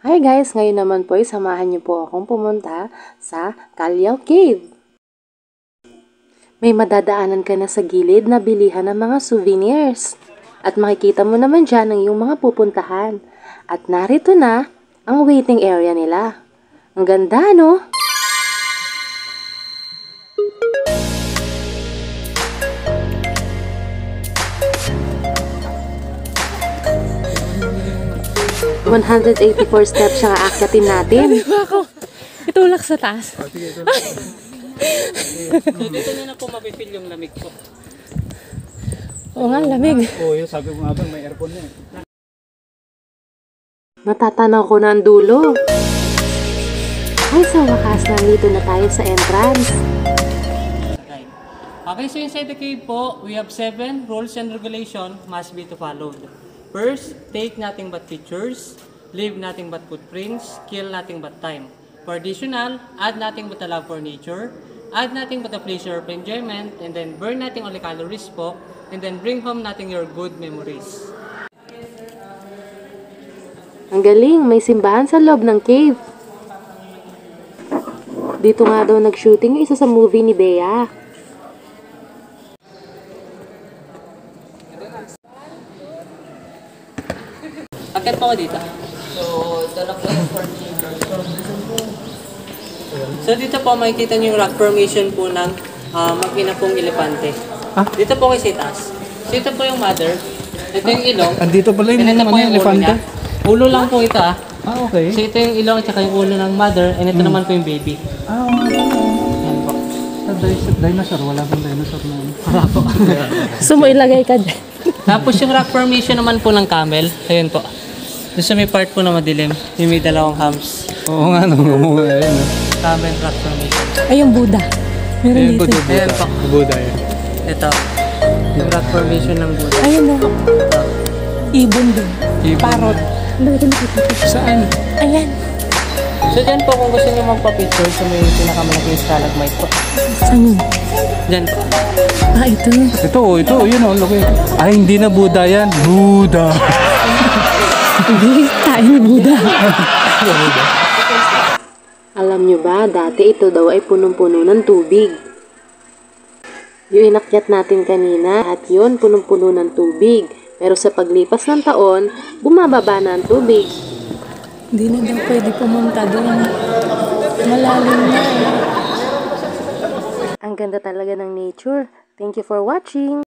Hi guys! Ngayon naman po ay samahan niyo po akong pumunta sa Callao Cave. May madadaanan ka na sa gilid na bilihan ng mga souvenirs. At makikita mo naman dyan ang iyong mga pupuntahan. At narito na ang waiting area nila. Ang ganda, no? ...184 steps ang aakyatin natin. Ano ba ako? Itulak sa taas. So, dito nyo na po mapifeel yung lamig po. Oo nga, lamig. Oo, yung sabi ko nga ba, may aircon na eh. Natatanaw ko na ang dulo. Ay, sa wakas, nandito na tayo sa entrance. Okay, so inside the cave po, we have 7 rules and regulations must be to followed. First, take nothing but pictures, leave nothing but footprints, kill nothing but time. For additional, add nothing but a love for nature, add nothing but a pleasure of enjoyment, and then burn nothing only calories po, and then bring home nothing your good memories. Ang galing, may simbahan sa loob ng cave. Dito nga daw nag-shooting yung isa sa movie ni Bea. Akit po ako dito. So, dalak lang yung 14 girls. So, dito po makikita nyo yung rock formation po ng mag-ina pong elepante. Dito po kayo sa itaas. So, ito po yung mother. Ito yung ilong. Andito pala yung And ito po yung elefante. ulo lang po ito Okay. So, ito yung ilong at saka yung ulo ng mother. And ito naman po yung baby. Yan po. Dinosaur, wala bang dinosaur na ano? Wala po. So mo ilagay ka dyan. Tapos yung rock formation naman po ng camel. Ayun po. Doon sa may part po na madilim. Yung may dalawang hams. Oo nga, ayun. Camel rock formation. Ay, yung Buddha. Meron dito. Ayan po. Buddha yan. Ito. Yung rock formation ng Buddha. Ayun o. Ibon din. Parrot. Ano ito nakikita? Saan? Ayan. So dyan po kung gusto nyo magpa-picture sa may pinakamalaking stalagmite po. Saan yun? Dyan po. Ah, ito. Ito, yun o, laki. Ay, hindi na Buddha yan. Buddha. Hindi, tayo ni Buddha. Alam nyo ba, dati ito daw ay punong-puno ng tubig. Yung inakyat natin kanina, at yun punong-puno ng tubig. Pero sa paglipas ng taon, bumababa na ang tubig. Hindi na daw pwede pumunta doon. Malalim na. Ang ganda talaga ng nature. Thank you for watching!